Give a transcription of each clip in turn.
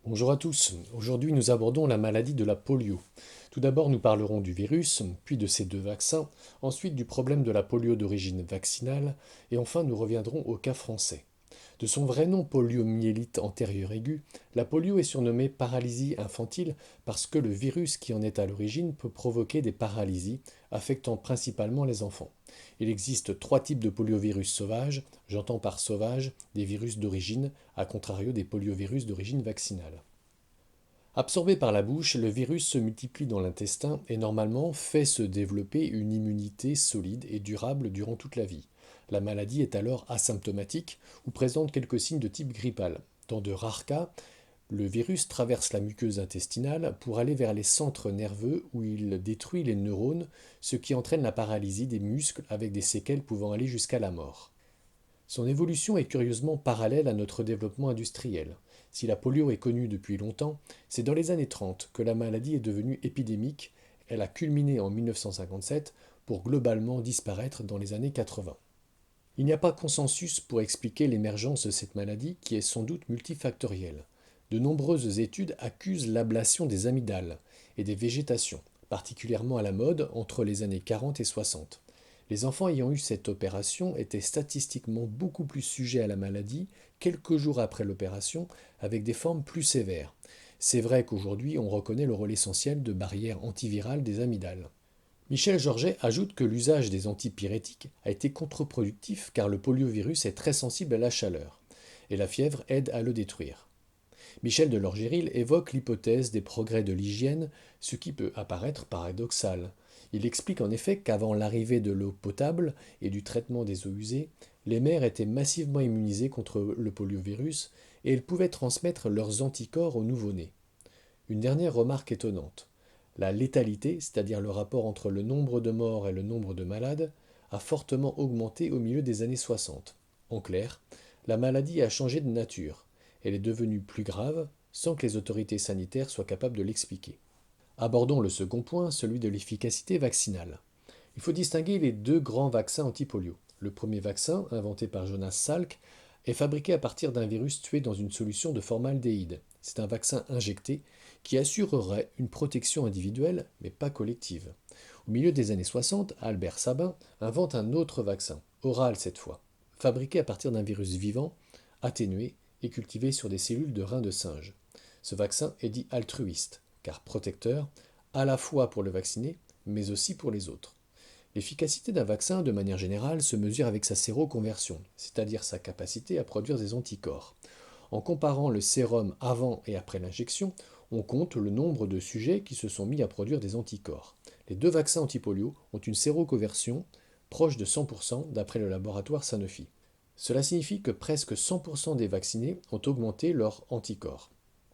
Bonjour à tous. Aujourd'hui, nous abordons la maladie de la polio. Tout d'abord, nous parlerons du virus, puis de ses deux vaccins, ensuite du problème de la polio d'origine vaccinale, et enfin nous reviendrons au cas français. De son vrai nom poliomyélite antérieure aiguë, la polio est surnommée paralysie infantile parce que le virus qui en est à l'origine peut provoquer des paralysies, affectant principalement les enfants. Il existe trois types de poliovirus sauvages, j'entends par sauvage des virus d'origine, à contrario des poliovirus d'origine vaccinale. Absorbé par la bouche, le virus se multiplie dans l'intestin et normalement fait se développer une immunité solide et durable durant toute la vie. La maladie est alors asymptomatique ou présente quelques signes de type grippal. Dans de rares cas, le virus traverse la muqueuse intestinale pour aller vers les centres nerveux où il détruit les neurones, ce qui entraîne la paralysie des muscles avec des séquelles pouvant aller jusqu'à la mort. Son évolution est curieusement parallèle à notre développement industriel. Si la polio est connue depuis longtemps, c'est dans les années 30 que la maladie est devenue épidémique. Elle a culminé en 1957 pour globalement disparaître dans les années 80. Il n'y a pas consensus pour expliquer l'émergence de cette maladie qui est sans doute multifactorielle. De nombreuses études accusent l'ablation des amygdales et des végétations, particulièrement à la mode entre les années 40 et 60. Les enfants ayant eu cette opération étaient statistiquement beaucoup plus sujets à la maladie quelques jours après l'opération, avec des formes plus sévères. C'est vrai qu'aujourd'hui on reconnaît le rôle essentiel de barrière antivirale des amygdales. Michel Georget ajoute que l'usage des antipyrétiques a été contre-productif car le poliovirus est très sensible à la chaleur, et la fièvre aide à le détruire. Michel de Lorgéril évoque l'hypothèse des progrès de l'hygiène, ce qui peut apparaître paradoxal. Il explique en effet qu'avant l'arrivée de l'eau potable et du traitement des eaux usées, les mères étaient massivement immunisées contre le poliovirus et elles pouvaient transmettre leurs anticorps aux nouveau-nés. Une dernière remarque étonnante. La létalité, c'est-à-dire le rapport entre le nombre de morts et le nombre de malades, a fortement augmenté au milieu des années 60. En clair, la maladie a changé de nature. Elle est devenue plus grave sans que les autorités sanitaires soient capables de l'expliquer. Abordons le second point, celui de l'efficacité vaccinale. Il faut distinguer les deux grands vaccins anti-polio. Le premier vaccin, inventé par Jonas Salk, est fabriqué à partir d'un virus tué dans une solution de formaldéhyde. C'est un vaccin injecté qui assurerait une protection individuelle, mais pas collective. Au milieu des années 60, Albert Sabin invente un autre vaccin, oral cette fois, fabriqué à partir d'un virus vivant, atténué et cultivé sur des cellules de reins de singe. Ce vaccin est dit altruiste, car protecteur, à la fois pour le vacciné, mais aussi pour les autres. L'efficacité d'un vaccin, de manière générale, se mesure avec sa séroconversion, c'est-à-dire sa capacité à produire des anticorps. En comparant le sérum avant et après l'injection, on compte le nombre de sujets qui se sont mis à produire des anticorps. Les deux vaccins antipolio ont une séroconversion proche de 100% d'après le laboratoire Sanofi. Cela signifie que presque 100% des vaccinés ont augmenté leurs anticorps.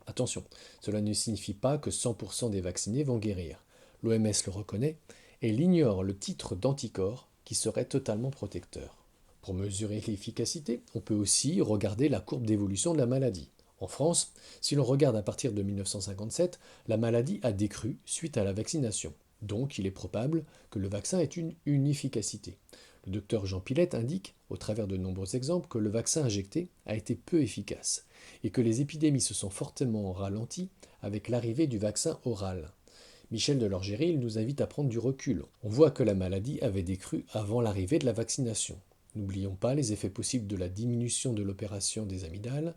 Attention, cela ne signifie pas que 100% des vaccinés vont guérir. L'OMS le reconnaît et il ignore le titre d'anticorps qui serait totalement protecteur. Pour mesurer l'efficacité, on peut aussi regarder la courbe d'évolution de la maladie. En France, si l'on regarde à partir de 1957, la maladie a décru suite à la vaccination. Donc il est probable que le vaccin ait une efficacité. Le docteur Jean Pilette indique, au travers de nombreux exemples, que le vaccin injecté a été peu efficace et que les épidémies se sont fortement ralenties avec l'arrivée du vaccin oral. Michel de Lorgéry nous invite à prendre du recul. On voit que la maladie avait décru avant l'arrivée de la vaccination. N'oublions pas les effets possibles de la diminution de l'opération des amygdales,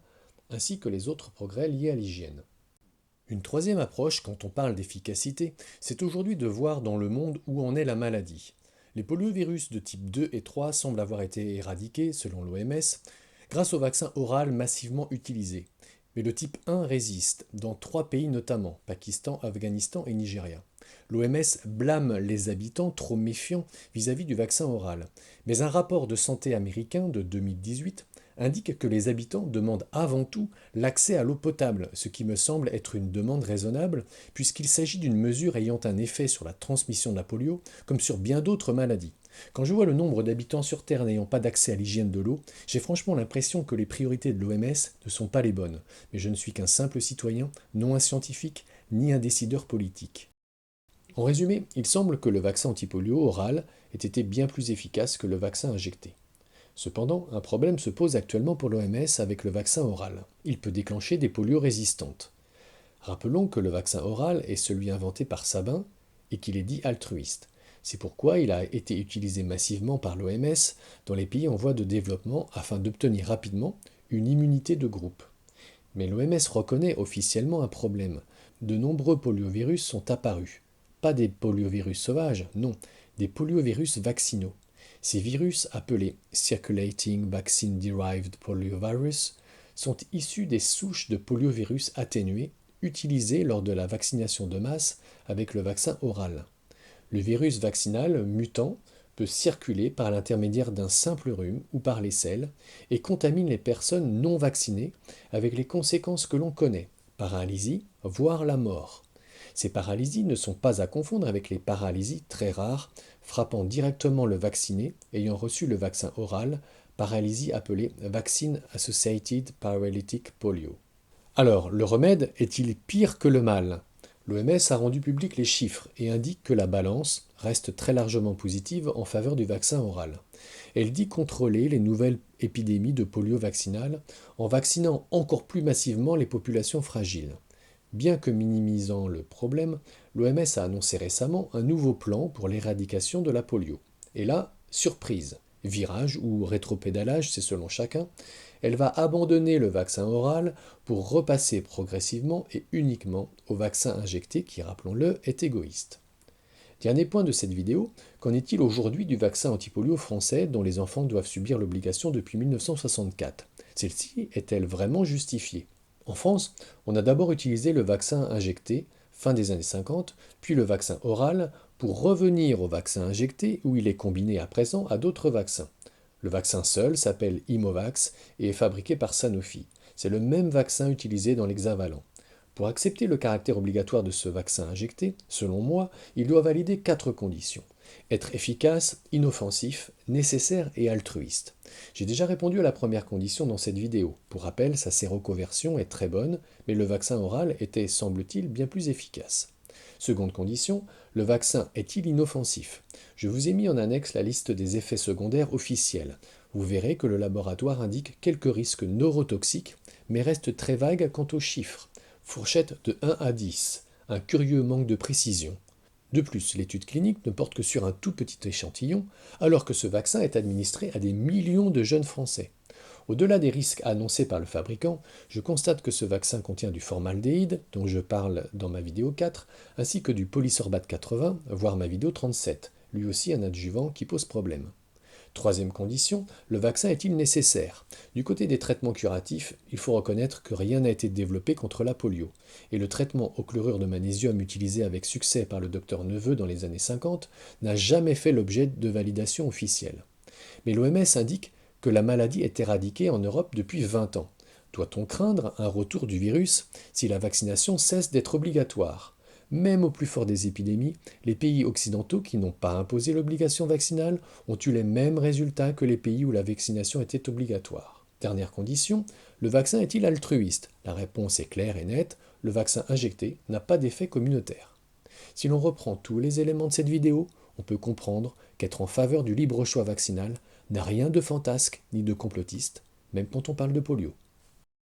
ainsi que les autres progrès liés à l'hygiène. Une troisième approche quand on parle d'efficacité, c'est aujourd'hui de voir dans le monde où en est la maladie. Les poliovirus de type 2 et 3 semblent avoir été éradiqués, selon l'OMS, grâce au vaccin oral massivement utilisé. Mais le type 1 résiste, dans trois pays notamment, Pakistan, Afghanistan et Nigeria. L'OMS blâme les habitants trop méfiants vis-à-vis du vaccin oral. Mais un rapport de santé américain de 2018 indique que les habitants demandent avant tout l'accès à l'eau potable, ce qui me semble être une demande raisonnable, puisqu'il s'agit d'une mesure ayant un effet sur la transmission de la polio, comme sur bien d'autres maladies. Quand je vois le nombre d'habitants sur Terre n'ayant pas d'accès à l'hygiène de l'eau, j'ai franchement l'impression que les priorités de l'OMS ne sont pas les bonnes, mais je ne suis qu'un simple citoyen, non un scientifique, ni un décideur politique. En résumé, il semble que le vaccin antipolio oral ait été bien plus efficace que le vaccin injecté. Cependant, un problème se pose actuellement pour l'OMS avec le vaccin oral. Il peut déclencher des polios résistantes. Rappelons que le vaccin oral est celui inventé par Sabin et qu'il est dit altruiste. C'est pourquoi il a été utilisé massivement par l'OMS dans les pays en voie de développement afin d'obtenir rapidement une immunité de groupe. Mais l'OMS reconnaît officiellement un problème. De nombreux poliovirus sont apparus. Pas des poliovirus sauvages, non, des poliovirus vaccinaux. Ces virus, appelés Circulating Vaccine Derived Poliovirus, sont issus des souches de poliovirus atténués utilisées lors de la vaccination de masse avec le vaccin oral. Le virus vaccinal mutant peut circuler par l'intermédiaire d'un simple rhume ou par les selles et contamine les personnes non vaccinées avec les conséquences que l'on connaît, paralysie, voire la mort. Ces paralysies ne sont pas à confondre avec les paralysies très rares frappant directement le vacciné ayant reçu le vaccin oral, paralysie appelée Vaccine Associated Paralytic Polio. Alors, le remède est-il pire que le mal? L'OMS a rendu public les chiffres et indique que la balance reste très largement positive en faveur du vaccin oral. Elle dit contrôler les nouvelles épidémies de polio vaccinal en vaccinant encore plus massivement les populations fragiles. Bien que minimisant le problème, l'OMS a annoncé récemment un nouveau plan pour l'éradication de la polio. Et là, surprise, virage ou rétropédalage, c'est selon chacun, elle va abandonner le vaccin oral pour repasser progressivement et uniquement au vaccin injecté qui, rappelons-le, est égoïste. Dernier point de cette vidéo, qu'en est-il aujourd'hui du vaccin antipolio français dont les enfants doivent subir l'obligation depuis 1964? Celle-ci est-elle vraiment justifiée? En France, on a d'abord utilisé le vaccin injecté, fin des années 50, puis le vaccin oral, pour revenir au vaccin injecté où il est combiné à présent à d'autres vaccins. Le vaccin seul s'appelle Imovax et est fabriqué par Sanofi. C'est le même vaccin utilisé dans l'hexavalent. Pour accepter le caractère obligatoire de ce vaccin injecté, selon moi, il doit valider 4 conditions. Être efficace, inoffensif, nécessaire et altruiste. J'ai déjà répondu à la première condition dans cette vidéo. Pour rappel, sa séroconversion est très bonne, mais le vaccin oral était, semble-t-il, bien plus efficace. Seconde condition, le vaccin est-il inoffensif? Je vous ai mis en annexe la liste des effets secondaires officiels. Vous verrez que le laboratoire indique quelques risques neurotoxiques, mais reste très vague quant aux chiffres. Fourchette de 1 à 10, un curieux manque de précision. De plus, l'étude clinique ne porte que sur un tout petit échantillon, alors que ce vaccin est administré à des millions de jeunes Français. Au-delà des risques annoncés par le fabricant, je constate que ce vaccin contient du formaldéhyde, dont je parle dans ma vidéo 4, ainsi que du polysorbate 80, voire ma vidéo 37, lui aussi un adjuvant qui pose problème. Troisième condition, le vaccin est-il nécessaire? Du côté des traitements curatifs, il faut reconnaître que rien n'a été développé contre la polio, et le traitement au chlorure de magnésium utilisé avec succès par le docteur Neveu dans les années 50 n'a jamais fait l'objet de validation officielle. Mais l'OMS indique que la maladie est éradiquée en Europe depuis 20 ans. Doit-on craindre un retour du virus si la vaccination cesse d'être obligatoire? Même au plus fort des épidémies, les pays occidentaux qui n'ont pas imposé l'obligation vaccinale ont eu les mêmes résultats que les pays où la vaccination était obligatoire. Dernière condition, le vaccin est-il altruiste? La réponse est claire et nette, le vaccin injecté n'a pas d'effet communautaire. Si l'on reprend tous les éléments de cette vidéo, on peut comprendre qu'être en faveur du libre choix vaccinal n'a rien de fantasque ni de complotiste, même quand on parle de polio.